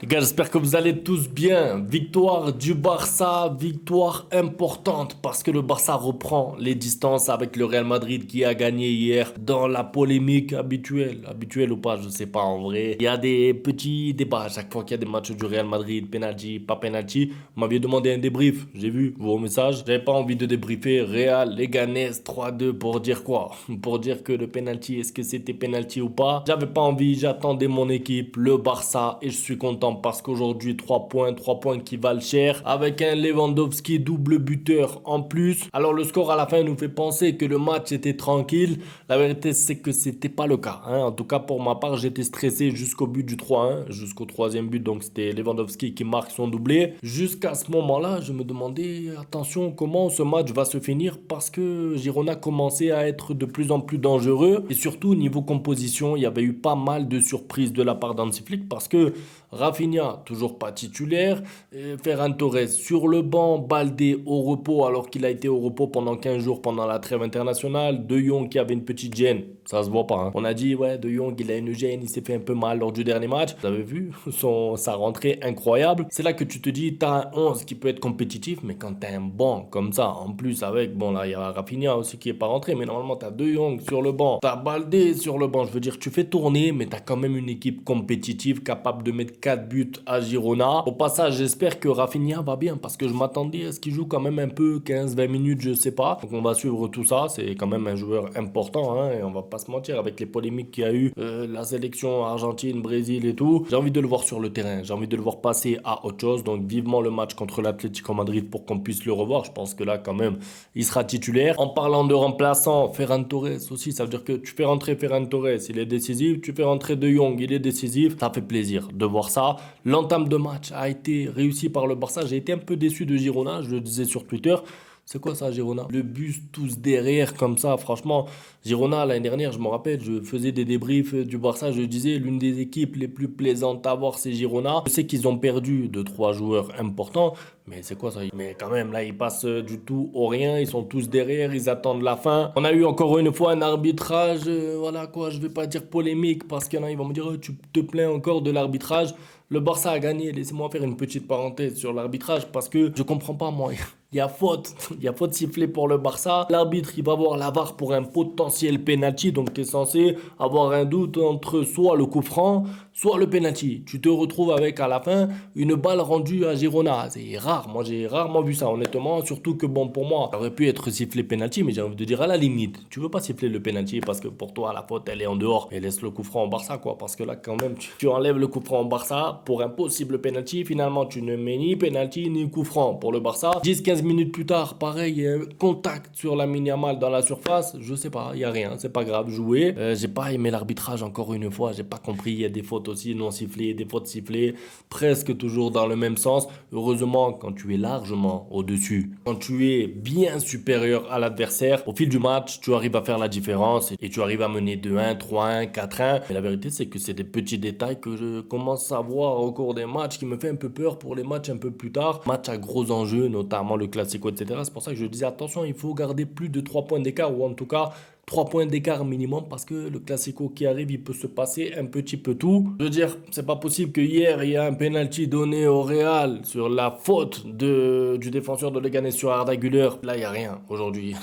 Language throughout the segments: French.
Les gars, j'espère que vous allez tous bien. Victoire du Barça, victoire importante parce que le Barça reprend les distances avec le Real Madrid qui a gagné hier dans la polémique habituelle. Habituelle ou pas, je sais pas en vrai. Il y a des petits débats à chaque fois qu'il y a des matchs du Real Madrid, penalty, pas penalty. Vous m'aviez demandé un débrief, j'ai vu vos messages. J'avais pas envie de débriefer. Real, Leganés 3-2 pour dire quoi? Pour dire que le penalty, est-ce que c'était penalty ou pas? J'avais pas envie, j'attendais mon équipe, le Barça, et je suis content parce qu'aujourd'hui 3 points qui valent cher avec un Lewandowski double buteur en plus. Alors le score à la fin nous fait penser que le match était tranquille. La vérité c'est que c'était pas le cas, hein. En tout cas pour ma part j'étais stressé jusqu'au but du 3-1, jusqu'au troisième but, donc c'était Lewandowski qui marque son doublé. Jusqu'à ce moment-là je me demandais attention comment ce match va se finir parce que Girona commençait à être de plus en plus dangereux et surtout niveau composition il y avait eu pas mal de surprises de la part d'Hansi Flick parce que Rafinha, toujours pas titulaire. Ferran Torres sur le banc. Baldé au repos alors qu'il a été au repos pendant 15 jours pendant la trêve internationale. De Jong qui avait une petite gêne. Ça se voit pas, hein. On a dit, ouais, De Jong, il a une gêne, il s'est fait un peu mal lors du dernier match. Vous avez vu sa rentrée incroyable. C'est là que tu te dis, t'as un 11 qui peut être compétitif, mais quand t'as un banc comme ça, en plus avec, bon là, il y a Rafinha aussi qui est pas rentré, mais normalement t'as De Jong sur le banc, t'as Baldé sur le banc. Je veux dire, tu fais tourner, mais t'as quand même une équipe compétitive capable de mettre 4 buts à Girona. Au passage, j'espère que Rafinha va bien parce que je m'attendais à ce qu'il joue quand même un peu 15-20 minutes, je sais pas. Donc on va suivre tout ça. C'est quand même un joueur important, hein, et on va pas se mentir avec les polémiques qu'il y a eu, la sélection Argentine, Brésil et tout. J'ai envie de le voir sur le terrain. J'ai envie de le voir passer à autre chose. Donc vivement le match contre l'Atlético Madrid pour qu'on puisse le revoir. Je pense que là quand même il sera titulaire. En parlant de remplaçant, Ferran Torres aussi, ça veut dire que tu fais rentrer Ferran Torres, il est décisif. Tu fais rentrer De Jong, il est décisif. Ça fait plaisir de voir ça. L'entame de match a été réussie par le Barça. J'ai été un peu déçu de Girona, je le disais sur Twitter. C'est quoi ça, Girona? Le bus tous derrière comme ça, franchement. Girona, l'année dernière, je me rappelle, je faisais des débriefs du Barça. Je disais, l'une des équipes les plus plaisantes à voir, c'est Girona. Je sais qu'ils ont perdu 2 3 joueurs importants, mais c'est quoi ça? Mais quand même, là, ils passent du tout au rien. Ils sont tous derrière, ils attendent la fin. On a eu encore une fois un arbitrage, voilà quoi, je vais pas dire polémique, parce qu'il y en a, ils vont me dire, oh, tu te plains encore de l'arbitrage. Le Barça a gagné. Laissez-moi faire une petite parenthèse sur l'arbitrage parce que je comprends pas, moi. Il y a faute. Il y a faute sifflée pour le Barça. L'arbitre, il va voir la VAR pour un potentiel penalty. Donc, tu es censé avoir un doute entre soit le coup franc, soit le penalty. Tu te retrouves avec, à la fin, une balle rendue à Girona. C'est rare. Moi, j'ai rarement vu ça, honnêtement. Surtout que, bon, pour moi, ça aurait pu être sifflé penalty, mais j'ai envie de dire à la limite. Tu veux pas siffler le penalty parce que pour toi, la faute, elle est en dehors. Et laisse le coup franc au Barça, quoi. Parce que là, quand même, tu enlèves le coup franc au Barça pour un possible penalty. Finalement, tu ne mets ni penalty ni coup franc pour le Barça. 10-15 minutes plus tard, pareil, il y a un contact sur la Yamal dans la surface. Je sais pas, il y a rien, c'est pas grave, jouer. J'ai pas aimé l'arbitrage encore une fois, j'ai pas compris. Il y a des fautes aussi non sifflées, des fautes sifflées, presque toujours dans le même sens. Heureusement, quand tu es largement au-dessus, quand tu es bien supérieur à l'adversaire, au fil du match, tu arrives à faire la différence et tu arrives à mener 2-1, 3-1, 4-1. Mais la vérité, c'est que c'est des petits détails que je commence à voir au cours des matchs qui me fait un peu peur pour les matchs un peu plus tard. Match à gros enjeux, notamment le Classico, etc. C'est pour ça que je disais attention, il faut garder plus de 3 points d'écart ou en tout cas 3 points d'écart minimum parce que le Classico qui arrive, il peut se passer un petit peu tout. Je veux dire, c'est pas possible que hier, il y a un penalty donné au Real sur la faute du défenseur de Leganés sur Arda Güler. Là, il y a rien aujourd'hui.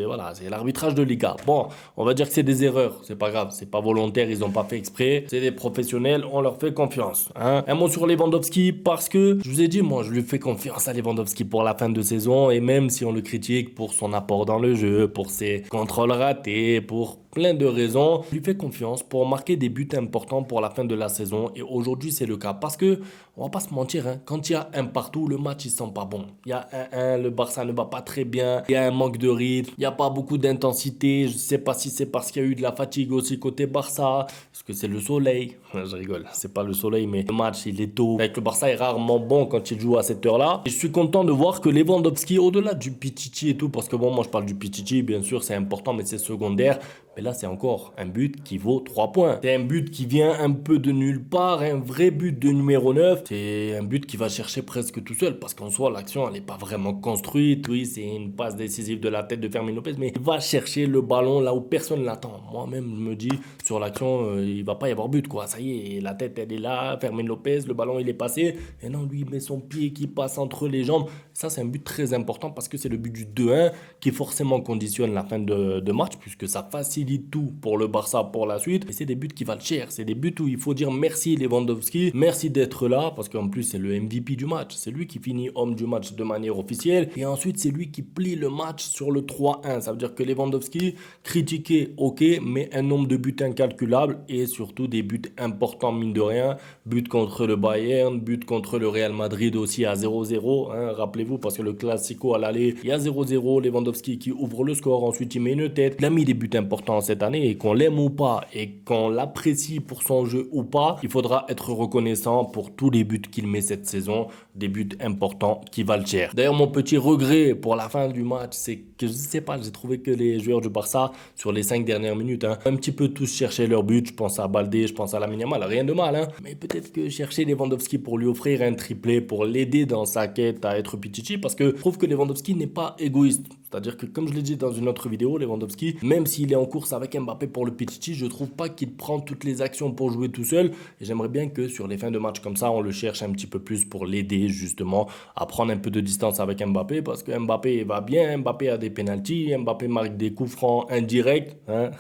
Voilà, c'est l'arbitrage de Liga. Bon, on va dire que c'est des erreurs. C'est pas grave, c'est pas volontaire, ils ont pas fait exprès. C'est des professionnels, on leur fait confiance, hein. Un mot sur Lewandowski parce que je vous ai dit, moi, je lui fais confiance à Lewandowski pour la fin de saison et même si on le critique pour son apport dans le jeu, pour ses contrôles raté, pour plein de raisons. Je lui fais confiance pour marquer des buts importants pour la fin de la saison et aujourd'hui c'est le cas parce que on va pas se mentir, hein, quand il y a un partout, le match il sent pas bon. Il y a 1-1, le Barça ne va pas très bien, il y a un manque de rythme, il y a pas beaucoup d'intensité. Je sais pas si c'est parce qu'il y a eu de la fatigue aussi côté Barça, est-ce que c'est le soleil? Je rigole, c'est pas le soleil mais le match il est tôt. Avec le Barça est rarement bon quand il joue à cette heure-là. Et je suis content de voir que Lewandowski au-delà du Pichichi et tout parce que bon moi je parle du Pichichi bien sûr c'est important mais c'est secondaire. Mais là, c'est encore un but qui vaut 3 points. C'est un but qui vient un peu de nulle part, un vrai but de numéro 9. C'est un but qui va chercher presque tout seul parce qu'en soi, l'action, elle n'est pas vraiment construite. Oui, c'est une passe décisive de la tête de Fermin Lopez, mais il va chercher le ballon là où personne l'attend. Moi-même, je me dis, sur l'action, il va pas y avoir but, quoi. Ça y est, la tête, elle est là. Fermin Lopez, le ballon, il est passé. Et non, lui, il met son pied qui passe entre les jambes. Ça, c'est un but très important parce que c'est le but du 2-1 qui forcément conditionne la fin de match puisque ça facilite tout pour le Barça pour la suite. Et c'est des buts qui valent cher. C'est des buts où il faut dire merci Lewandowski, merci d'être là parce qu'en plus, c'est le MVP du match. C'est lui qui finit homme du match de manière officielle. Et ensuite, c'est lui qui plie le match sur le 3-1. Ça veut dire que Lewandowski, critiqué, ok, mais un nombre de buts incalculable et surtout des buts importants, mine de rien. But contre le Bayern, but contre le Real Madrid aussi à 0-0. Hein, rappelez-vous, parce que le Classico à l'aller, il y a 0-0. Lewandowski qui ouvre le score, ensuite il met une tête. Il a mis des buts importants cette année et qu'on l'aime ou pas et qu'on l'apprécie pour son jeu ou pas, il faudra être reconnaissant pour tous les buts qu'il met cette saison. Des buts importants qui valent cher. D'ailleurs, mon petit regret pour la fin du match, c'est que je sais pas, j'ai trouvé que les joueurs du Barça, sur les 5 dernières minutes, un petit peu tous cherchaient leur but. Je pense à Baldé, je pense à Lamine Yamal, rien de mal. Mais peut-être que chercher Lewandowski pour lui offrir un triplé, pour l'aider dans sa quête à être Pichichi, parce que je trouve que Lewandowski n'est pas égoïste. C'est-à-dire que, comme je l'ai dit dans une autre vidéo, Lewandowski, même s'il est en course avec Mbappé pour le Pichichi, je trouve pas qu'il prend toutes les actions pour jouer tout seul. Et j'aimerais bien que sur les fins de match comme ça, on le cherche un petit peu plus pour l'aider justement à prendre un peu de distance avec Mbappé, parce que Mbappé va bien, Mbappé a des pénaltys, Mbappé marque des coups francs indirects, hein.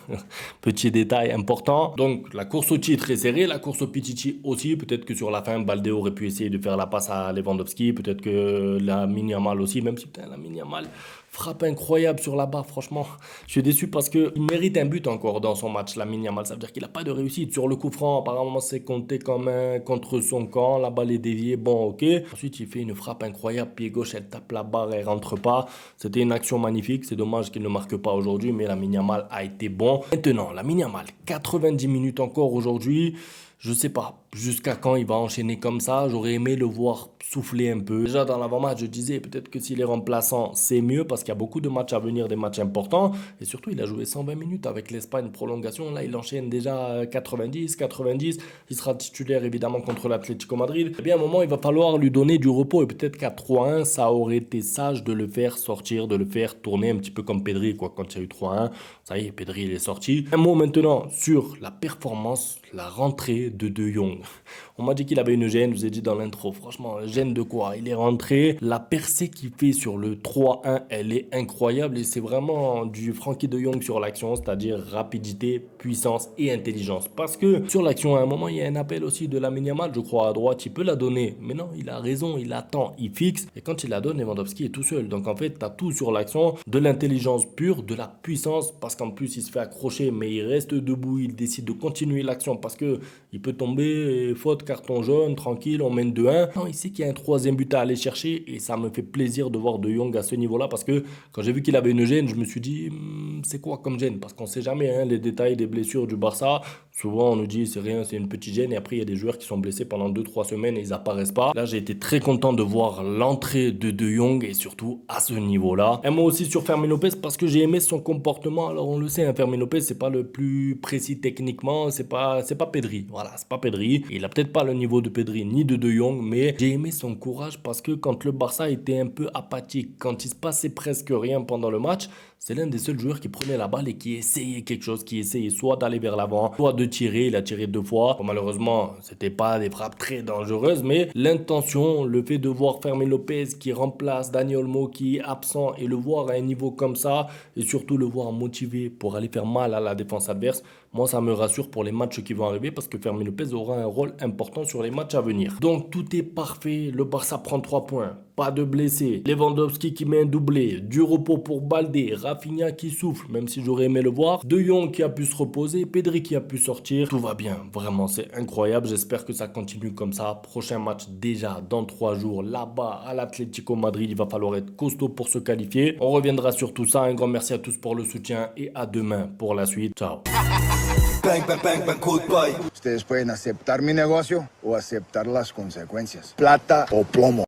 Petit détail important. Donc la course au titre est serrée, la course au Pichichi aussi. Peut-être que sur la fin, Baldé aurait pu essayer de faire la passe à Lewandowski, peut-être que Lamine Yamal aussi, même si putain, Lamine Yamal frappe incroyable sur la barre, franchement. Je suis déçu parce qu'il mérite un but encore dans son match, Lamine Yamal. Ça veut dire qu'il n'a pas de réussite. Sur le coup franc, apparemment, c'est compté comme un contre son camp. La balle est déviée, bon, ok. Ensuite, il fait une frappe incroyable. Pied gauche, elle tape la barre, elle rentre pas. C'était une action magnifique. C'est dommage qu'il ne marque pas aujourd'hui, mais Lamine Yamal a été bon. Maintenant, Lamine Yamal, 90 minutes encore aujourd'hui. Je sais pas jusqu'à quand il va enchaîner comme ça. J'aurais aimé le voir souffler un peu. Déjà dans l'avant-match, je disais peut-être que s'il est remplaçant, c'est mieux parce qu'il y a beaucoup de matchs à venir, des matchs importants. Et surtout, il a joué 120 minutes avec l'Espagne prolongation. Là, il enchaîne déjà 90. Il sera titulaire évidemment contre l'Atlético Madrid. Et bien à un moment, il va falloir lui donner du repos. Et peut-être qu'à 3-1, ça aurait été sage de le faire sortir, de le faire tourner un petit peu comme Pedri, quoi. Quand il y a eu 3-1, ça y est, Pedri, il est sorti. Un mot maintenant sur la performance, la rentrée de Jong. On m'a dit qu'il avait une gêne, je vous ai dit dans l'intro. Franchement, gêne de quoi? Il est rentré. La percée qu'il fait sur le 3-1, elle est incroyable. Et c'est vraiment du Frenkie de Jong sur l'action, c'est-à-dire rapidité, puissance et intelligence. Parce que sur l'action, à un moment, il y a un appel aussi de Lamine Yamal, je crois, à droite. Il peut la donner. Mais non, il a raison, il attend, il fixe. Et quand il la donne, Lewandowski est tout seul. Donc en fait, tu as tout sur l'action. De l'intelligence pure, de la puissance. Parce qu'en plus, il se fait accrocher, mais il reste debout. Il décide de continuer l'action parce que il peut tomber, faute, carton jaune, tranquille, on mène 2-1. Non, il sait qu'il y a un troisième but à aller chercher et ça me fait plaisir de voir De Jong à ce niveau-là parce que quand j'ai vu qu'il avait une gêne, je me suis dit, c'est quoi comme gêne? Parce qu'on sait jamais les détails des blessures du Barça. Souvent, on nous dit, c'est rien, c'est une petite gêne et après, il y a des joueurs qui sont blessés pendant 2-3 semaines et ils apparaissent pas. Là, j'ai été très content de voir l'entrée de Jong et surtout à ce niveau-là. Un mot aussi sur Fermin Lopez parce que j'ai aimé son comportement. Alors, on le sait, Fermin Lopez, c'est pas le plus précis techniquement, c'est pas Pedri. Voilà, c'est pas Pedri. Il a peut-être pas le niveau de Pedri ni de Jong, mais j'ai aimé son courage parce que quand le Barça était un peu apathique, quand il se passait presque rien pendant le match, c'est l'un des seuls joueurs qui prenait la balle et qui essayait quelque chose, qui essayait soit d'aller vers l'avant, soit de tirer. Il a tiré 2 fois. Bon, malheureusement, c'était pas des frappes très dangereuses, mais l'intention, le fait de voir Fermin Lopez qui remplace Dani Olmo qui est absent et le voir à un niveau comme ça, et surtout le voir motivé pour aller faire mal à la défense adverse, moi ça me rassure pour les matchs qui vont arriver parce que Fermin Lopez aura un rôle important sur les matchs à venir. Donc tout est parfait, le Barça prend 3 points. Pas de blessés, Lewandowski qui met un doublé, du repos pour Baldé, Rafinha qui souffle, même si j'aurais aimé le voir, De Jong qui a pu se reposer, Pedri qui a pu sortir, tout va bien, vraiment c'est incroyable, j'espère que ça continue comme ça. Prochain match déjà dans 3 jours, là-bas à l'Atlético Madrid, il va falloir être costaud pour se qualifier. On reviendra sur tout ça, un grand merci à tous pour le soutien et à demain pour la suite, ciao. Bang, bang, bang, bang, goodbye. Ustedes pueden aceptar mi negocio o aceptar las consecuencias. Plata o plomo.